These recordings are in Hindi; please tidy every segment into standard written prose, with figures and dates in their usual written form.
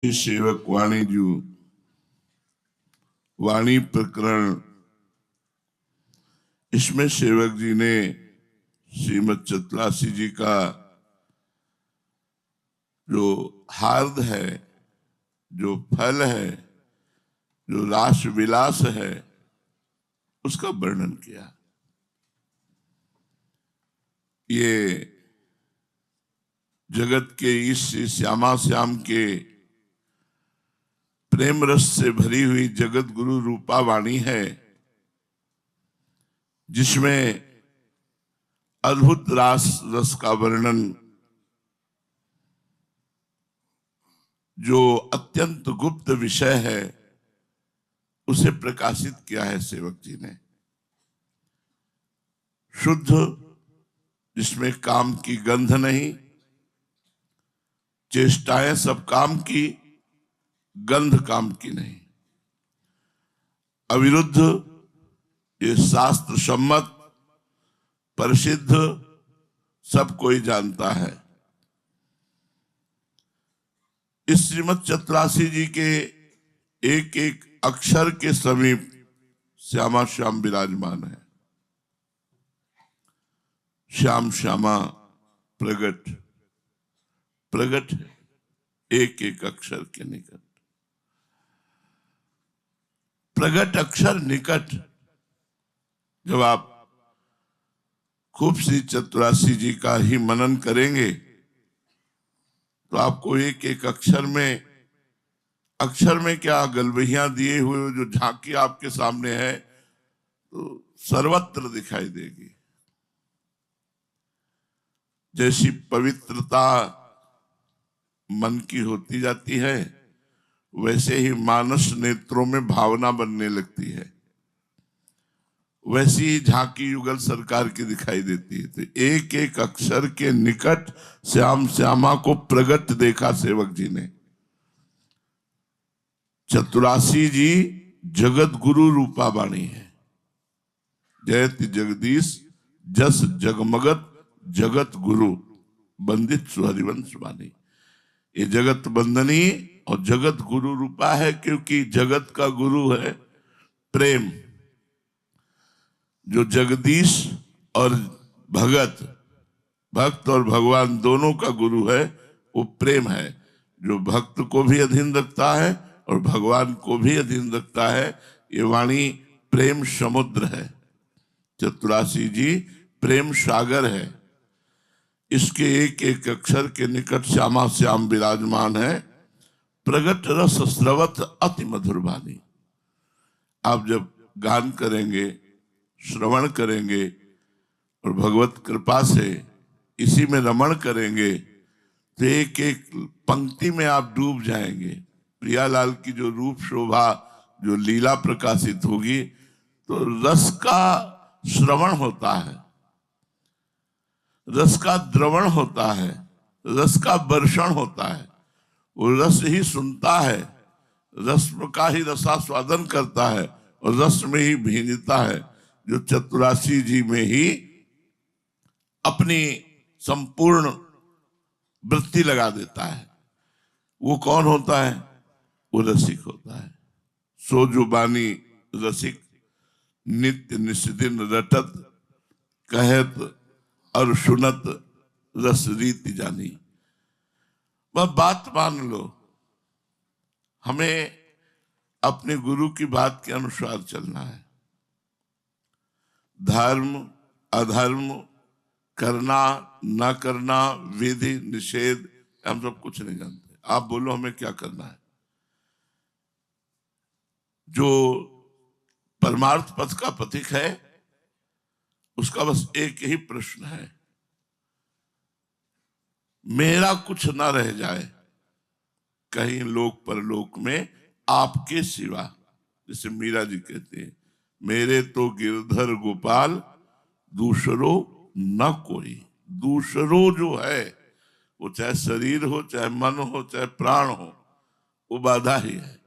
सेवक वाणी जू वाणी प्रकरण, इसमें सेवक जी ने श्रीमद चतुरासी जी का जो हार्द है, जो फल है, जो रास विलास है, उसका वर्णन किया। ये जगत के इस श्यामा श्याम के प्रेम रस से भरी हुई जगत गुरु रूपा वाणी है, जिसमें अद्भुत रास रस का वर्णन, जो अत्यंत गुप्त विषय है, उसे प्रकाशित किया है सेवक जी ने। शुद्ध, जिसमें काम की गंध नहीं, चेष्टाएं सब काम की, गंध काम की नहीं। अविरुद्ध, ये शास्त्र सम्मत, प्रसिद्ध, सब कोई जानता है। इस श्रीमद चतुरासी जी के एक एक अक्षर के समीप श्यामा श्याम विराजमान है। श्याम श्यामा प्रगट प्रगट है एक एक अक्षर के निकट। प्रगट अक्षर निकट। जब आप खूब श्री चतुरासी जी का ही मनन करेंगे तो आपको एक एक अक्षर में क्या गलबहियां दिए हुए जो झांकी आपके सामने है, तो सर्वत्र दिखाई देगी। जैसी पवित्रता मन की होती जाती है, वैसे ही मानस नेत्रों में भावना बनने लगती है, वैसी ही झांकी युगल सरकार की दिखाई देती है। तो एक एक अक्षर के निकट श्याम श्यामा को प्रगट देखा सेवक जी ने। चतुरासी जी जगत गुरु रूपा वाणी है। जयति जगदीश जस जगमगत जगत गुरु बंदित सुहरिवंश वाणी। ये जगत बंदनी और जगत गुरु रूपा है, क्योंकि जगत का गुरु है प्रेम। जो जगदीश और भक्त और भगवान दोनों का गुरु है, वो प्रेम है, जो भक्त को भी अधीन रखता है और भगवान को भी अधीन रखता है। ये वाणी प्रेम समुद्र है। चतुरासी जी प्रेम सागर है। इसके एक एक अक्षर के निकट श्यामा श्याम विराजमान है। प्रगट रस स्रवत अति मधुर वाणी। आप जब गान करेंगे, श्रवण करेंगे और भगवत कृपा से इसी में रमण करेंगे, तो एक एक पंक्ति में आप डूब जाएंगे। प्रियालाल की जो रूप शोभा, जो लीला प्रकाशित होगी, तो रस का श्रवण होता है, रस का द्रवण होता है, रस का वर्षण होता है। वो रस ही सुनता है, रस का ही रसास्वादन करता है और रस में ही भींजता है, जो चतुरासी जी में ही अपनी संपूर्ण वृत्ति लगा देता है। वो कौन होता है? वो रसिक होता है। सो जो बानी रसिक नित्य निस्दिन रटत, कहत और सुनत रस रीति जानी। वह बात मान लो, हमें अपने गुरु की बात के अनुसार चलना है। धर्म अधर्म, करना न करना, विधि निषेध, हम सब कुछ नहीं जानते। आप बोलो हमें क्या करना है। जो परमार्थ पथ का पथिक है, उसका बस एक ही प्रश्न है, मेरा कुछ ना रह जाए कहीं लोक परलोक में आपके सिवा। जैसे मीरा जी कहते हैं, मेरे तो गिरधर गोपाल दूसरो न कोई। दूसरो जो है, वो चाहे शरीर हो, चाहे मन हो, चाहे प्राण हो, वो बाधा ही है।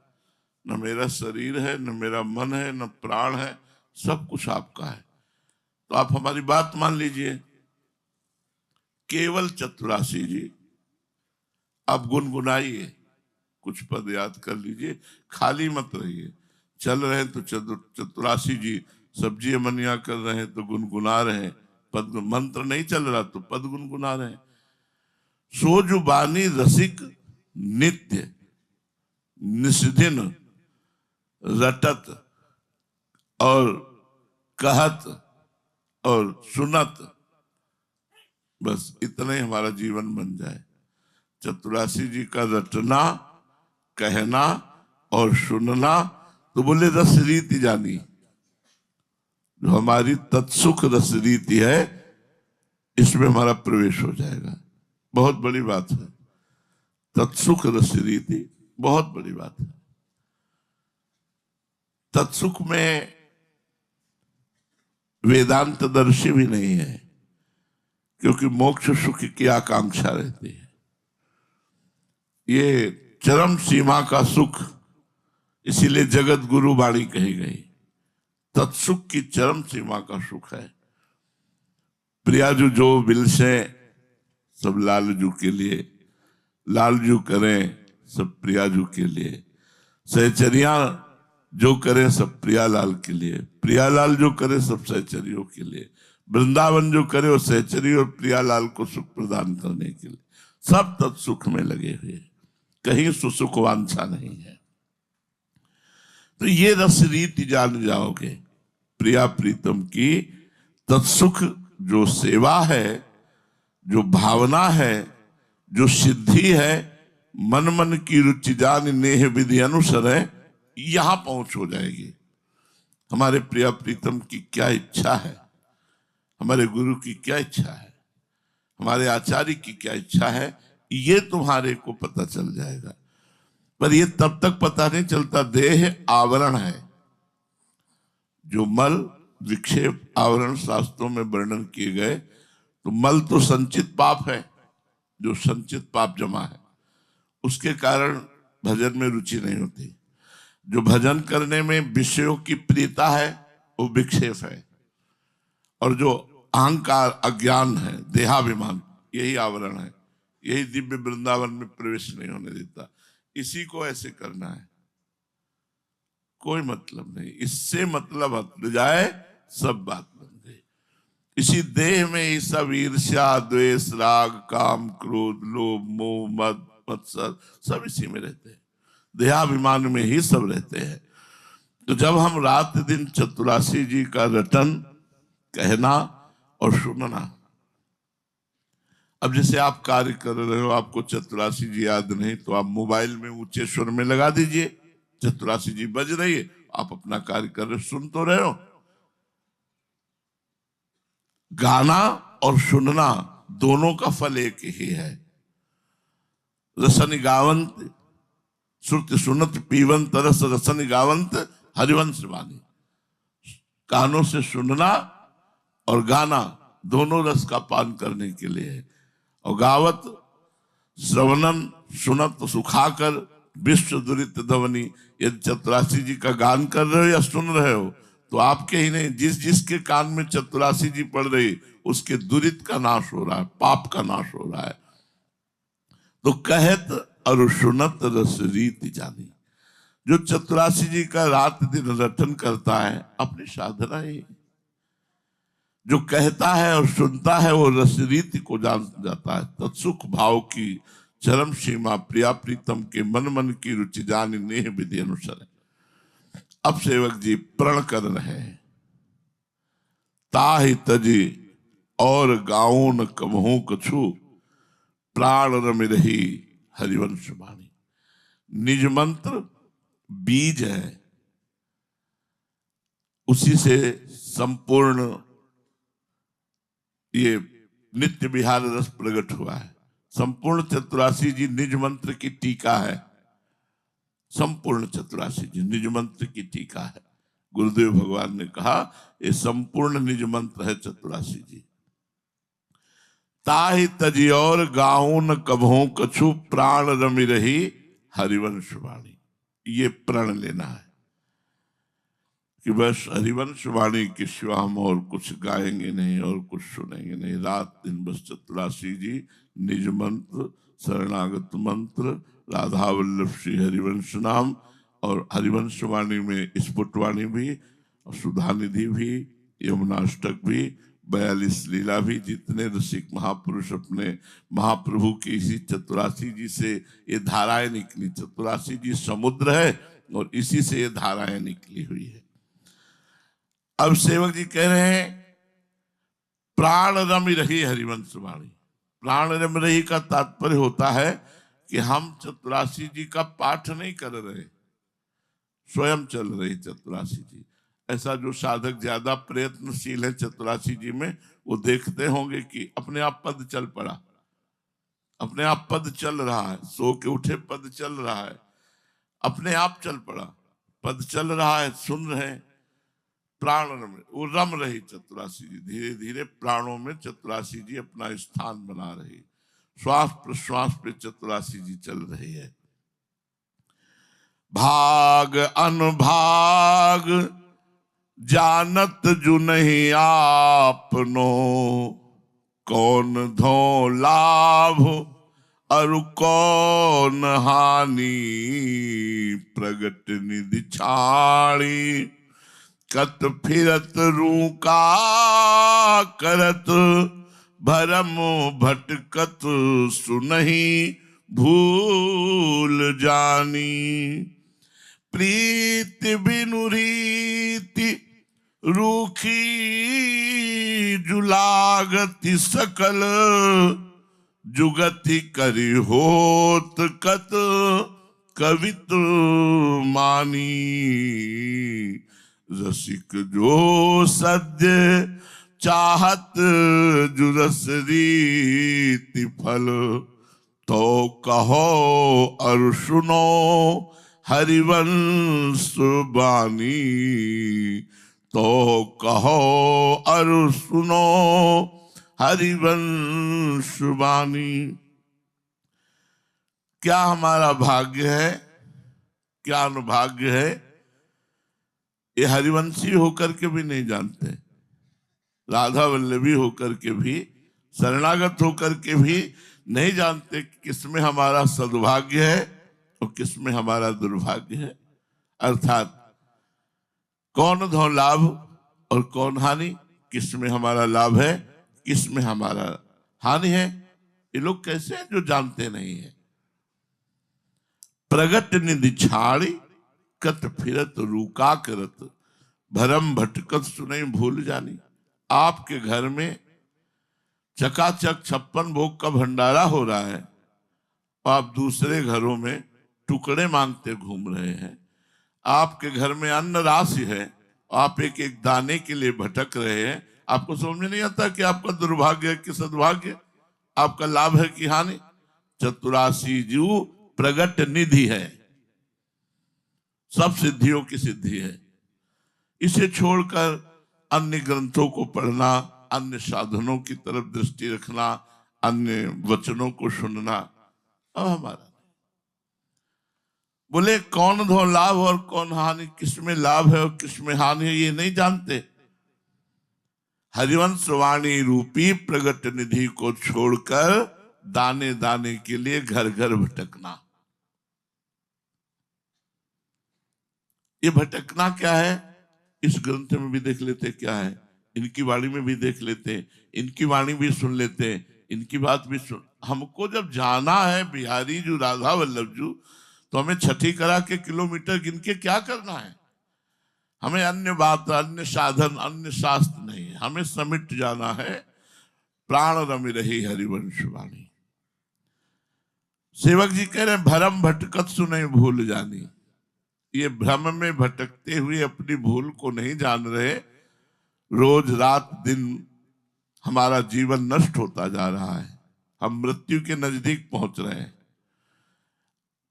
न मेरा शरीर है, न मेरा मन है, न प्राण है, सब कुछ आपका है। तो आप हमारी बात मान लीजिए। केवल चतुरासी जी आप गुनगुनाइए, कुछ पद याद कर लीजिए, खाली मत रहिए। चल रहे हैं तो चतुरासी जी सब्जी मनिया कर रहे हैं तो गुनगुना रहे हैं, पद मंत्र नहीं चल रहा तो पद गुनगुना रहे हैं। सो जुबानी रसिक नित्य निस्दिन रटत और कहत और सुनत, बस इतना ही हमारा जीवन बन जाए। चतुरासी जी का रटना, कहना और सुनना, तो बोले रस रीति जानी, जो हमारी तत्सुख रस रीति है इसमें हमारा प्रवेश हो जाएगा। बहुत बड़ी बात है, तत्सुख रस रीति बहुत बड़ी बात है। तत्सुख में वेदांत दर्शी भी नहीं है, क्योंकि मोक्ष सुख की आकांक्षा रहती है। ये चरम सीमा का सुख, इसीलिए जगत गुरु वाणी कही गई। तत्सुख की चरम सीमा का सुख है। प्रियाजू जो बिल से सब लालजू के लिए, लालजू करें सब प्रियाजू के लिए, सहचरिया जो करें सब प्रियालाल के लिए, प्रियालाल जो करे सब सहचरियों के लिए, वृंदावन जो करे वो सहचरी और प्रियालाल को सुख प्रदान करने के लिए। सब तत्सुख में लगे हुए, कहीं सुसुख वांछा नहीं है। तो ये रस रीति जान जाओगे प्रिया प्रीतम की। तत्सुख जो सेवा है, जो भावना है, जो सिद्धि है, मन मन की रुचि जान नेह विधि अनुसार है, यहां पहुंच हो जाएगी। हमारे प्रिया प्रीतम की क्या इच्छा है, हमारे गुरु की क्या इच्छा है, हमारे आचार्य की क्या इच्छा है, ये तुम्हारे को पता चल जाएगा। पर ये तब तक पता नहीं चलता, देह आवरण है। जो मल विक्षेप आवरण शास्त्रों में वर्णन किए गए, तो मल तो संचित पाप है, जो संचित पाप जमा है, उसके कारण भजन में रुचि नहीं होती। जो भजन करने में विषयों की प्रियता है वो विक्षेप है, और जो अहंकार अज्ञान है, देहाभिमान, यही आवरण है, यही दिव्य वृंदावन में प्रवेश नहीं होने देता। इसी को ऐसे करना है, कोई मतलब नहीं। इससे मतलब हट जाए सब बात बन गई। इसी देह में ही सब ईर्ष्या द्वेष राग काम क्रोध लोभ मोह मद मत्सर सब इसी में रहते हैं, देहाभिमान में ही सब रहते हैं। तो जब हम रात दिन चतुरासी जी का रटन, कहना और सुनना, अब जैसे आप कार्य कर रहे हो, आपको चतुरासी जी याद नहीं, तो आप मोबाइल में ऊंचे स्वर में लगा दीजिए, चतुरासी जी बज रही है, आप अपना कार्य कर रहे हो, सुन तो रहे हो। गाना और सुनना दोनों का फल एक ही है। रसन गावंत श्रुति सुनत पीवंत रस रसन गावंत हरिवंश वाणी। कानों से सुनना और गाना दोनों रस का पान करने के लिए है। और गावत श्रवणन सुनत सुखाकर विश्व दुरित धवनी। यदि चतुरासी जी का गान कर रहे हो या सुन रहे हो, तो आपके ही नहीं, जिस जिसके कान में चतुरासी जी पढ़ रही, उसके दुरित का नाश हो रहा है, पाप का नाश हो रहा है। तो कहत और सुनत रस रीति जानी। जो चतुरासी जी का रात दिन रटन करता है, अपनी साधना ही। जो कहता है और सुनता है वो रस रीति को जान जाता है। तत्सुख भाव की चरम सीमा प्रिया प्रीतम के मन मन की रुचि जानी नेह विधि अनुसार। अब सेवक जी प्रण कर रहे हैं, ताहि तजी और गाउन कमहू कछु प्राण रम रही हरिवंश वाणी। निज मंत्र बीज है, उसी से संपूर्ण ये नित्य विहार रस प्रकट हुआ है। संपूर्ण चतुरासी जी निज मंत्र की टीका है। संपूर्ण चतुरासी जी निज मंत्र की टीका है। गुरुदेव भगवान ने कहा ये संपूर्ण निज मंत्र है चतुरासी जी। ताहि तजी और गाउन कभों कछु प्राण रमि रही हरिवंश वाणी। ये प्रण लेना है कि बस हरिवंश वाणी के सिवा हम और कुछ गाएंगे नहीं और कुछ सुनेंगे नहीं। रात दिन बस चतुरासी जी निज मंत्र, शरणागत मंत्र राधा वल्लभ श्री हरिवंश नाम, और हरिवंश वाणी में स्फुटवाणी भी, और सुधानिधि भी, यमुनाष्टक भी, 42 लीला भी, जितने रसिक महापुरुष अपने महाप्रभु की इसी चतुरासी जी से ये धाराएं निकली। चतुरासी जी समुद्र है और इसी से ये धाराएं निकली हुई है। अब सेवक जी कह रहे हैं प्राण रम रही हरिवंश वाणी। प्राण रम रही का तात्पर्य होता है कि हम चतुरासी जी का पाठ नहीं कर रहे, स्वयं चल रही चतुरासी जी। ऐसा जो साधक ज्यादा प्रयत्नशील है चतुरासी जी में, वो देखते होंगे कि अपने आप पद चल पड़ा, अपने आप पद चल रहा है, सो के उठे पद चल रहा है, अपने आप चल पड़ा, पद चल रहा है, सुन रहे। प्राण रम, वो रम रही चतुरासी जी, धीरे धीरे प्राणों में चतुरासी जी अपना स्थान बना रही, श्वास प्रश्वास पे चतुरासी जी चल रही है। भाग अनुभाग जानत जु नहीं आपनो, कौन धो लाभ और कौन हानि, प्रगट निधि छाड़ी कत फिरत रूका करत, भरम भटकत सुनहि भूल जानी, प्रीति बिनु रीति रूखी जुलागति सकल, जुगति करी होत कत कवित मानी, रसिक जो सद्य चाहत जुरस रीति फल, तो कहो और सुनो हरिवंश वाणी, तो कहो और सुनो हरिवंश वाणी। क्या हमारा भाग्य है, क्या अनुभाग्य है, ये हरिवंशी होकर के भी नहीं जानते, राधा वल्लभी होकर के भी, शरणागत होकर के भी नहीं जानते कि किसमें हमारा सद्भाग्य है और किसमें हमारा दुर्भाग्य है। अर्थात कौन धो लाभ और कौन हानि, किसमें हमारा लाभ है किसमें हमारा हानि है, ये लोग कैसे हैं जो जानते नहीं है। प्रगट निधि छाड़ी कत फिरत रूका करत, भरम भटकत सुनई भूल जानी। आपके घर में चकाचक 56 भोग का भंडारा हो रहा है, आप दूसरे घरों में टुकड़े मांगते घूम रहे हैं। आपके घर में अन्न राशि है, आप एक एक दाने के लिए भटक रहे हैं। आपको समझ में नहीं आता कि आपका दुर्भाग्य है कि सद्भाग्य, आपका लाभ है कि हानि। चतुरासी जीव प्रगट निधि है, सब सिद्धियों की सिद्धि है। इसे छोड़कर अन्य ग्रंथों को पढ़ना, अन्य साधनों की तरफ दृष्टि रखना, अन्य वचनों को सुनना अब हमारा। बोले कौन धो लाभ और कौन हानि, किसमें लाभ है और किसमें हानि है, ये नहीं जानते। हरिवंश वाणी रूपी प्रगट निधि को छोड़कर दाने दाने के लिए घर घर भटकना। ये भटकना क्या है, इस ग्रंथ में भी देख लेते क्या है, इनकी वाणी में भी देख लेते, इनकी वाणी भी सुन लेते, इनकी बात भी सुन। हमको जब जाना है बिहारी जो राधा वल्लभ जू, तो हमें छठी करा के किलोमीटर गिन के क्या करना है। हमें अन्य बात, अन्य साधन, अन्य शास्त्र नहीं, हमें समिट जाना है प्राण रमि रही हरिवंश वाणी। सेवक जी कह रहे भरम भटकत सुनई भूल जानी। ये भ्रम में भटकते हुए अपनी भूल को नहीं जान रहे, रोज रात दिन हमारा जीवन नष्ट होता जा रहा है, हम मृत्यु के नजदीक पहुंच रहे हैं।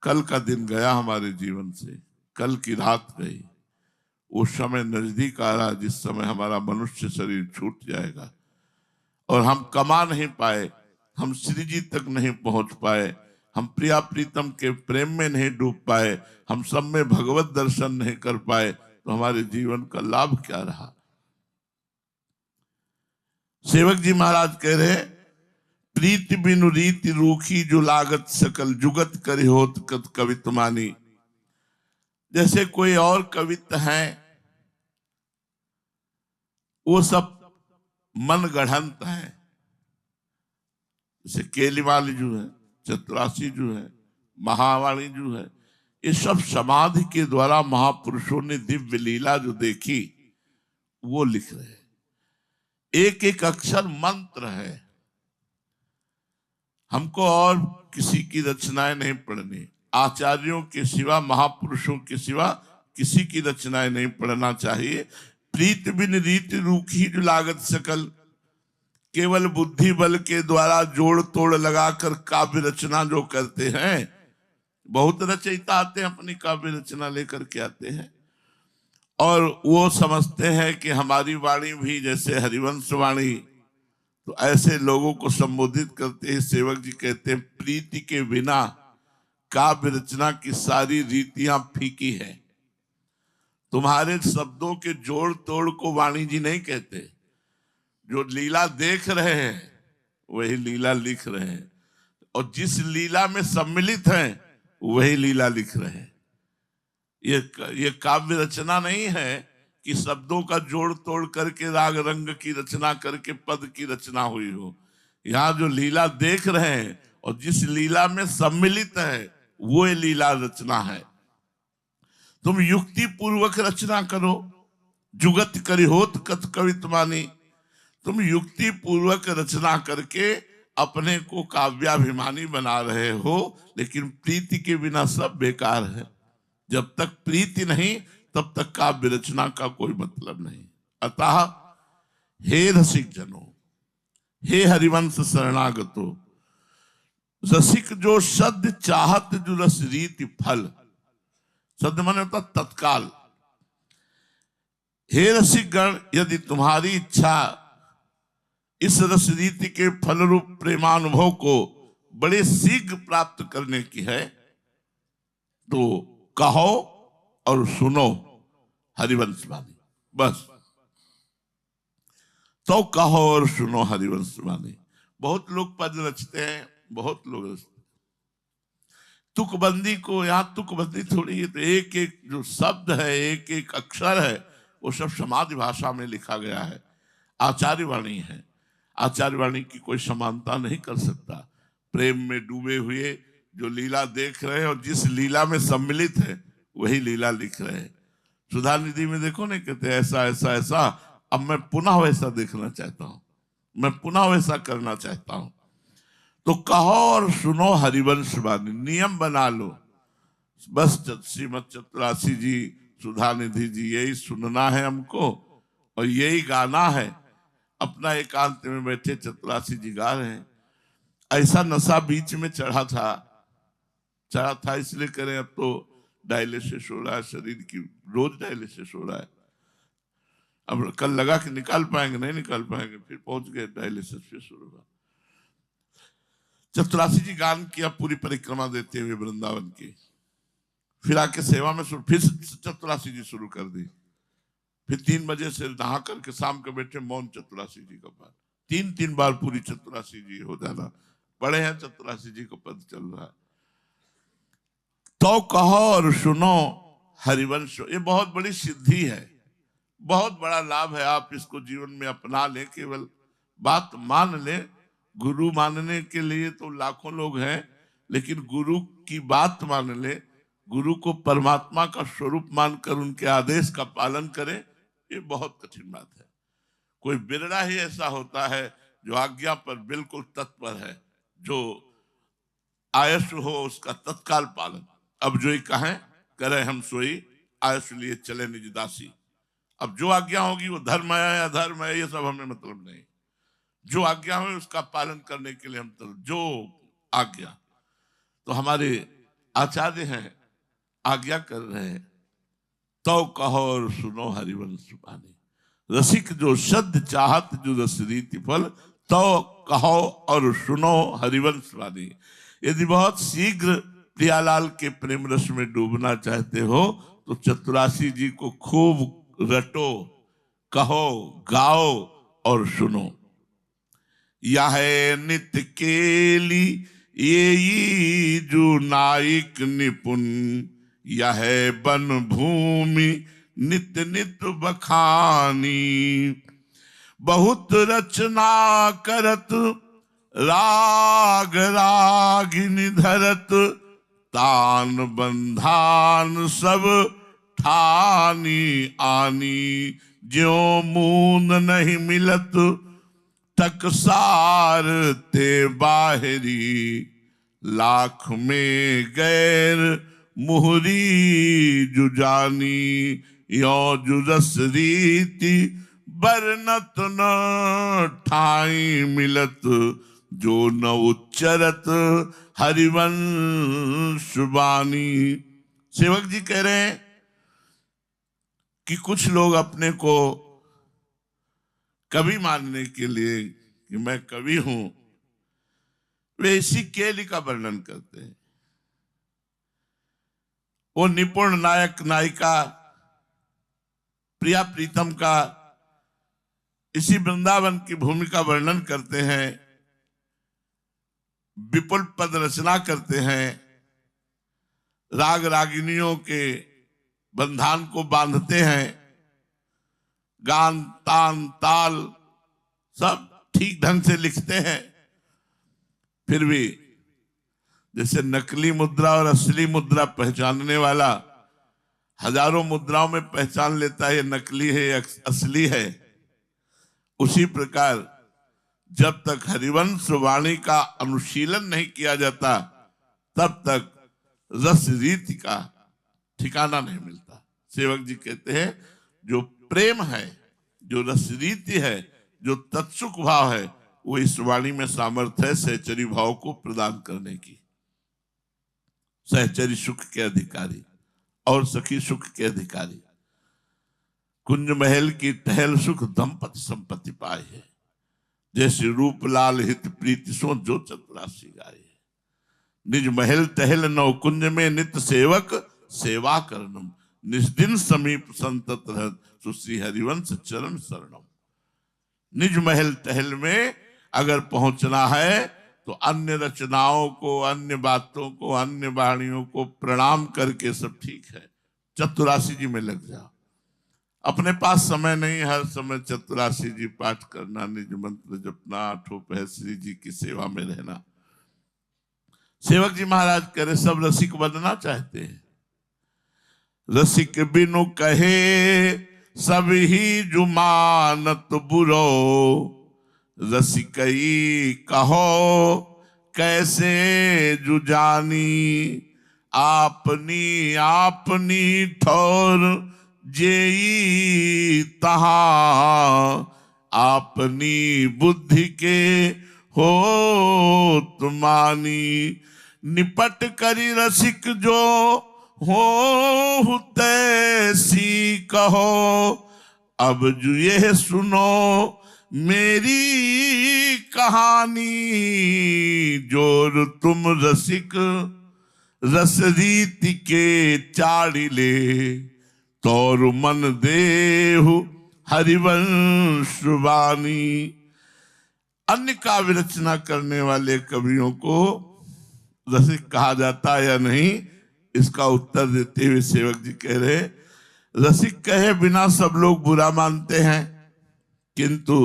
कल का दिन गया हमारे जीवन से, कल की रात गई, वो समय नजदीक आ रहा जिस समय हमारा मनुष्य शरीर छूट जाएगा और हम कमा नहीं पाए, हम श्री जी तक नहीं पहुंच पाए, हम प्रिया प्रीतम के प्रेम में नहीं डूब पाए, हम सब में भगवत दर्शन नहीं कर पाए, तो हमारे जीवन का लाभ क्या रहा। सेवक जी महाराज कह रहे प्रीति बिनु रीति रूखी जो लागत सकल जुगत करे होत कत कवित मानी। जैसे कोई और कवित हैं, वो सब मन गढ़ंत है। जैसे केलीवाली जो है, चतुरासी जो है, महावाणी जो है, ये सब समाधि के द्वारा महापुरुषों ने दिव्य लीला जो देखी वो लिख रहे हैं। एक एक अक्षर मंत्र है। हमको और किसी की रचनाएं नहीं पढ़नी, आचार्यों के सिवा, महापुरुषों के सिवा किसी की रचनाएं नहीं पढ़ना चाहिए। प्रीत बिन रीति रूखी जो लागत सकल, केवल बुद्धि बल के द्वारा जोड़ तोड़ लगाकर काव्य रचना जो करते हैं, बहुत रचयिता आते हैं अपनी काव्य रचना लेकर के आते हैं और वो समझते हैं कि हमारी वाणी भी जैसे हरिवंश वाणी, तो ऐसे लोगों को संबोधित करते हैं। सेवक जी कहते हैं प्रीति के बिना काव्य रचना की सारी रीतियां फीकी है। तुम्हारे शब्दों के जोड़ तोड़ को वाणी जी नहीं कहते। जो लीला देख रहे हैं वही लीला लिख रहे हैं, और जिस लीला में सम्मिलित हैं वही लीला लिख रहे हैं। ये काव्य रचना नहीं है कि शब्दों का जोड़ तोड़ करके राग रंग की रचना करके पद की रचना हुई हो। यहाँ जो लीला देख रहे हैं और जिस लीला में सम्मिलित है वो लीला रचना है। तुम युक्ति पूर्वक रचना करो, जुगत करी होत कत कवित मानी। तुम युक्ति पूर्वक रचना करके अपने को काव्याभिमानी बना रहे हो, लेकिन प्रीति के बिना सब बेकार है। जब तक प्रीति नहीं तब तक काव्य रचना का कोई मतलब नहीं। अतः हे रसिक जनों, हे हरिवंश शरणागतो, रसिक जो सद चाहत जो रस रीति फल, सद माने होता तत्काल। हे रसिक गण, यदि तुम्हारी इच्छा इस रस रीति के फल रूप प्रेमानुभव को बड़े शीघ्र प्राप्त करने की है तो कहो और सुनो हरिवंश वाणी। बस तो कहो और सुनो हरिवंश वाणी। बहुत लोग पद रचते हैं, बहुत लोग रचते हैं। तुकबंदी को, यहाँ तुकबंदी थोड़ी है, तो एक एक जो शब्द है, एक एक अक्षर है, वो सब समाधि भाषा में लिखा गया है। आचार्य वाणी है, आचार्य वाणी की कोई समानता नहीं कर सकता। प्रेम में डूबे हुए जो लीला देख रहे हैं और जिस लीला में सम्मिलित है वही लीला लिख रहे हैं। सुधा निधि में देखो ना, कहते ऐसा ऐसा ऐसा, अब मैं पुनः वैसा देखना चाहता हूं, मैं पुनः वैसा करना चाहता हूं। तो कहो और सुनो हरिवंश वाणी, नियम बना लो। बस श्रीमद चतुरासी जी, सुधा निधि जी, यही सुनना है हमको और यही गाना है। अपना एकांत में बैठे चतुरासी जी गा रहे हैं। ऐसा नशा बीच में चढ़ा था इसलिए करें। अब तो डायलिसिस हो रहा है, शरीर की रोज डायलिसिस हो रहा है। अब कल लगा कि निकाल पाएंगे, नहीं निकाल पाएंगे, फिर पहुंच गए डायलिसिस, फिर शुरू हुआ। चतुरासी जी गान किया पूरी परिक्रमा देते हुए वृंदावन की, फिर आके सेवा में फिर चतुरासी जी शुरू कर दी। फिर 3 बजे से नहा करके शाम के बैठे मौन चतुरासी जी का पाठ, 3 बार पूरी चतुरासी जी हो जाना पड़े हैं। चतुरासी जी को पद चल रहा है। तो कहो और सुनो हरिवंश, ये बहुत बड़ी सिद्धि है, बहुत बड़ा लाभ है। आप इसको जीवन में अपना ले, केवल बात मान ले। गुरु मानने के लिए तो लाखों लोग हैं, लेकिन गुरु की बात मान ले, गुरु को परमात्मा का स्वरूप मानकर उनके आदेश का पालन करे, ये बहुत कठिन बात है। कोई बिरला ही ऐसा होता है जो आज्ञा पर बिल्कुल तत्पर है, जो आयस हो उसका तत्काल पालन। अब जो ही कहें करें हम सोई, आयस लिए चले निज दासी। अब जो आज्ञा होगी वो धर्म है या अधर्म है, ये सब हमें मतलब नहीं। जो आज्ञा हो उसका पालन करने के लिए हम जो आज्ञा, तो हमारे आचार्य हैं आज्ञा कर रहे हैं। तो कहो और सुनो हरिवंश वाणी, रसिक जो सद चाहत जो रस रीति फल, तो कहो और सुनो हरिवंश वाणी। यदि बहुत शीघ्र प्रियालाल के प्रेम रस में डूबना चाहते हो तो चतुरासी जी को खूब रटो, कहो, गाओ और सुनो। यह नित्य केली ये जो नायक निपुण, यह वन भूमि नित्य नित्य बखानी। बहुत रचना करत राग रागिनी धरत, तान बंधान सब ठानी आनी। ज्यो मून नहीं मिलत टकसार ते बाहरी, लाख में गैर मुहरी जुजानी। यो जुरस रीति बरनत न ठाई मिलत, जो न उच्चरत हरिवंश वाणी। सेवक जी कह रहे हैं कि कुछ लोग अपने को कवि मानने के लिए कि मैं कवि हूं, वे इसी केली का वर्णन करते हैं। वो निपुण नायक नायिका प्रिया प्रीतम का इसी वृंदावन की भूमिका वर्णन करते हैं, विपुल पद रचना करते हैं, राग रागिनियों के बंधान को बांधते हैं, गान तान ताल सब ठीक ढंग से लिखते हैं। फिर भी जैसे नकली मुद्रा और असली मुद्रा पहचानने वाला हजारों मुद्राओं में पहचान लेता है ये नकली है या असली है, उसी प्रकार जब तक हरिवंश वाणी का अनुशीलन नहीं किया जाता तब तक रस रीति का ठिकाना नहीं मिलता। सेवक जी कहते हैं जो प्रेम है, जो रस रीति है, जो तत्सुख भाव है, वो इस वाणी में सामर्थ्य है सहचरी भाव को प्रदान करने की। सहचरी सुख के अधिकारी और सखी सुख के अधिकारी, कुंज महल की टहल सुख दंपति संपत्ति पाए है। जैसे रूप लाल हित प्रीति सो जो चतुरासी गाय है। निज महल टहल नव कुंज में नित्य सेवक सेवा करनम, निस्दिन समीप संतत रहत सुश्री हरिवंश चरण शरणम। निज महल टहल में अगर पहुंचना है तो अन्य रचनाओं को, अन्य बातों को, अन्य वाणियों को प्रणाम करके सब ठीक है, चतुरासी जी में लग जाओ। अपने पास समय नहीं, हर समय चतुरासी जी पाठ करना, निज मंत्र जपना, आठों पहर श्री जी की सेवा में रहना। सेवक जी महाराज करे सब रसिक बनना चाहते हैं। रसिक बिनु कहे सब ही जुमानत बुरो, रसिकई कहो कैसे जुजानी। आपनी आपनी ठौर जेई तहा, आपनी बुद्धि के हो तुमानी। निपट करी रसिक जो हो तैसी कहो, अब जो ये सुनो मेरी कहानी। जोर तुम रसिक रस रीति के चाड़ी ले, तौर मन देहु हरिवंश वाणी। अन्य काव्य रचना करने वाले कवियों को रसिक कहा जाता है या नहीं, इसका उत्तर देते हुए सेवक जी कह रहे रसिक कहे बिना सब लोग बुरा मानते हैं, किंतु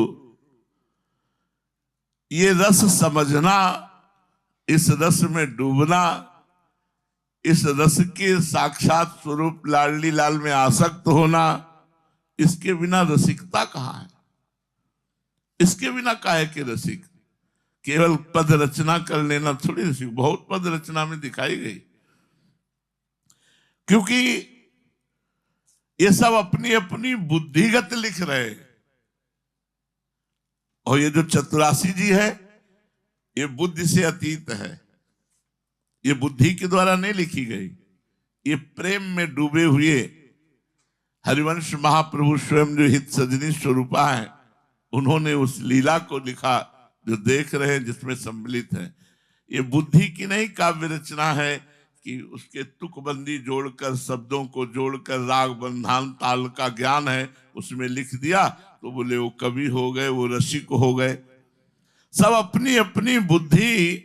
ये रस समझना, इस रस में डूबना, इस रस के साक्षात स्वरूप लाडली लाल में आसक्त होना, इसके बिना रसिकता कहाँ है? इसके बिना काहे के रसिक? केवल पद रचना कर लेना थोड़ी रसिक, बहुत पद रचना में दिखाई गई, क्योंकि ये सब अपनी अपनी बुद्धिगत लिख रहे हैं। और ये जो चतुरासी जी है ये बुद्धि से अतीत है, ये बुद्धि के द्वारा नहीं लिखी गई, ये प्रेम में डूबे हुए हरिवंश महाप्रभु स्वयं जो हित सजनी स्वरूपा है, उन्होंने उस लीला को लिखा जो देख रहे हैं, जिसमें सम्मिलित है। ये बुद्धि की नहीं काव्य रचना है कि उसके तुकबंदी जोड़कर, शब्दों को जोड़कर, राग बंधान ताल का ज्ञान है उसमें लिख दिया तो बोले वो कवि हो गए, वो रसिक हो गए। सब अपनी अपनी बुद्धि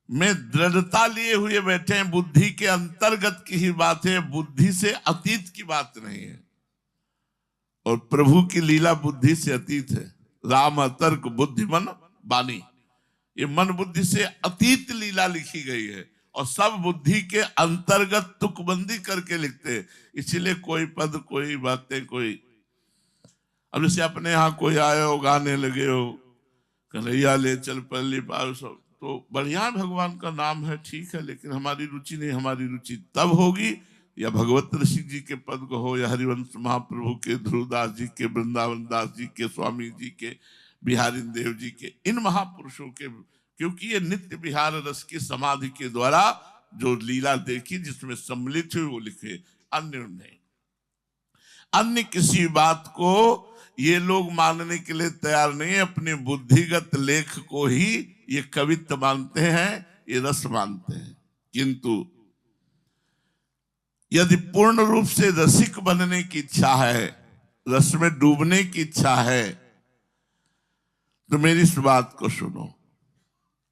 में दृढ़ता लिए हुए बैठे हैं। बुद्धि के अंतर्गत की ही बात है, बुद्धि से अतीत की बात नहीं है। और प्रभु की लीला बुद्धि से अतीत है। राम तर्क बुद्धि मन बानी, ये मन बुद्धि से अतीत लीला लिखी गई है और सब बुद्धि के अंतर्गत तुकबंदी करके लिखते हैं। इसीलिए कोई पद, कोई बातें, कोई अब जैसे अपने यहाँ कोई आए हो, गाने लगे हो, कन्हैया ले चल पल्ली पार, सब तो बढ़िया भगवान का नाम है, ठीक है, लेकिन हमारी रुचि नहीं। हमारी रुचि तब होगी या भगवत ऋषि जी के पद को हो, या हरिवंश महाप्रभु के, ध्रुवदास जी के, वृंदावन दास जी के, स्वामी जी के, बिहारी देव जी के, इन महापुरुषों के, क्योंकि ये नित्य विहार रस की समाधि के द्वारा जो लीला देखी, जिसमें सम्मिलित हुई, वो लिखे। अन्य नहीं, अन्य किसी बात को ये लोग मानने के लिए तैयार नहीं है। अपने बुद्धिगत लेख को ही ये कवित्व मानते हैं, ये रस मानते हैं। किंतु यदि पूर्ण रूप से रसिक बनने की इच्छा है, रस में डूबने की इच्छा है, तो मेरी इस बात को सुनो।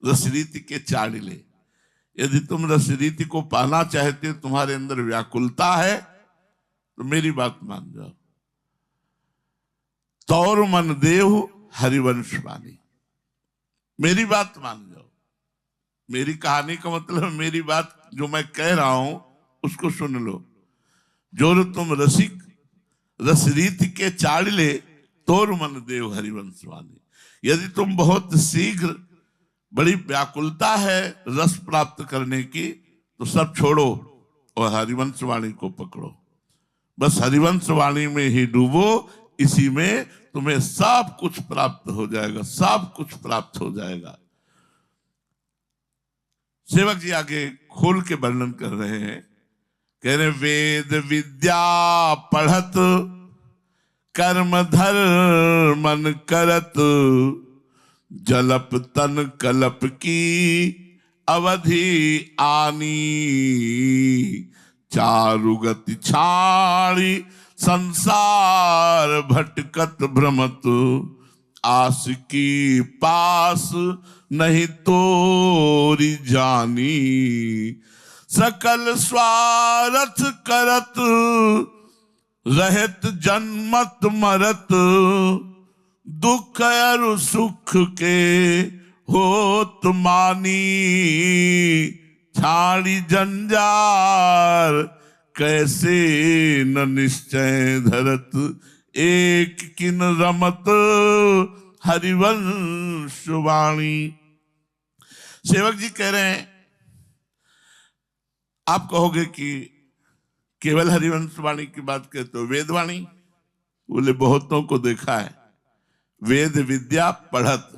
रसरीति के चाड़िले, यदि तुम रसरीति को पाना चाहते हो, तुम्हारे अंदर व्याकुलता है, तो मेरी बात मान जाओ। तौर मन देव हरिवंश वाणी, मेरी बात मान जाओ। मेरी कहानी का मतलब, मेरी बात जो मैं कह रहा हूं उसको सुन लो। जो तुम रसिक रसरीति के चाड़िले, तौर मन देव हरिवंश वाणी। यदि तुम बहुत शीघ्र, बड़ी व्याकुलता है रस प्राप्त करने की, तो सब छोड़ो और हरिवंश वाणी को पकड़ो। बस हरिवंश वाणी में ही डूबो, इसी में तुम्हें सब कुछ प्राप्त हो जाएगा, सब कुछ प्राप्त हो जाएगा। सेवक जी आगे खोल के वर्णन कर रहे हैं, कह रहे वेद विद्या पढ़त, कर्म धर्म करत, जलप तन कलप की अवधि आनी, चारुगति छाड़ी संसार भटकत भ्रमत, आस की पास नहीं तोरी जानी, सकल स्वार्थ करत रहत जन्मत मरत, दुख और सुख के होत मानी, छाड़ी जंजार कैसे न निश्चय धरत, एक किन रमत हरिवंश वाणी। सेवक जी कह रहे हैं, आप कहोगे कि केवल हरिवंश वाणी की बात कहते हो, वेदवाणी? बोले बहुतों को देखा है, वेद विद्या पढ़त,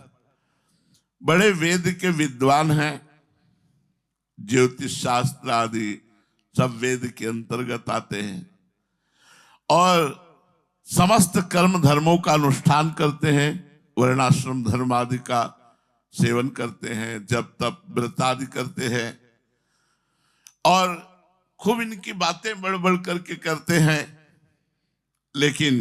बड़े वेद के विद्वान हैं, ज्योतिष शास्त्र आदि सब वेद के अंतर्गत आते हैं, और समस्त कर्म धर्मों का अनुष्ठान करते हैं, वर्णाश्रम धर्म आदि का सेवन करते हैं, जब तप व्रत आदि करते हैं, और खूब इनकी बातें बढ़ बढ़ करके करते हैं। लेकिन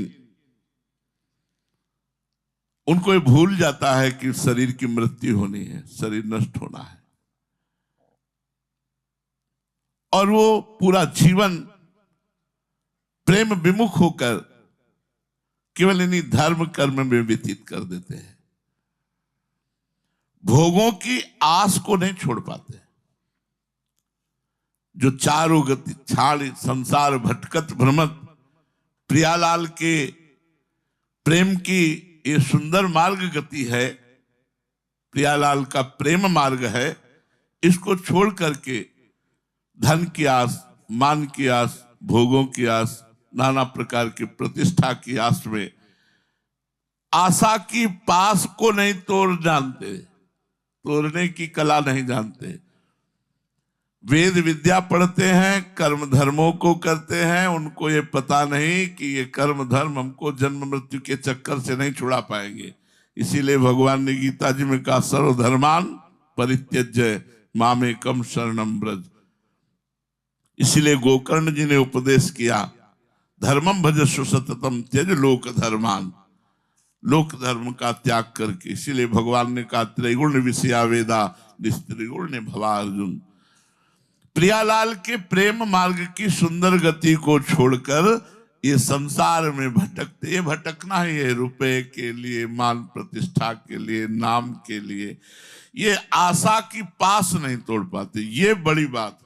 उनको ये भूल जाता है कि शरीर की मृत्यु होनी है, शरीर नष्ट होना है, और वो पूरा जीवन प्रेम विमुख होकर केवल इन्हीं धर्म कर्म में व्यतीत कर देते हैं। भोगों की आस को नहीं छोड़ पाते। जो चारों गति छाड़ संसार भटकत भ्रमत, प्रियालाल के प्रेम की ये सुंदर मार्ग गति है, प्रियालाल का प्रेम मार्ग है, इसको छोड़ करके धन की आस, मान की आस, भोगों की आस, नाना प्रकार की प्रतिष्ठा की आस में आशा की पास को नहीं तोड़ जानते, तोड़ने की कला नहीं जानते। वेद विद्या पढ़ते हैं, कर्म धर्मों को करते हैं, उनको ये पता नहीं कि ये कर्म धर्म हमको जन्म मृत्यु के चक्कर से नहीं छुड़ा पाएंगे। इसीलिए भगवान ने गीता जी में कहा, सर्वधर्मान परित्यज्य मामेकम शरणम ब्रज। इसीलिए गोकर्ण जी ने उपदेश किया, धर्मम भजस्व सततम त्यज लोक धर्मान। लोक धर्म का त्याग करके। इसीलिए भगवान ने कहा त्रैगुण विषया वेदा निस्त्रिगुण ने भवा अर्जुन। प्रियालाल के प्रेम मार्ग की सुंदर गति को छोड़कर ये संसार में भटकते, ये भटकना ही है रुपए के लिए, मान प्रतिष्ठा के लिए, नाम के लिए। ये आशा की पास नहीं तोड़ पाते, ये बड़ी बात है।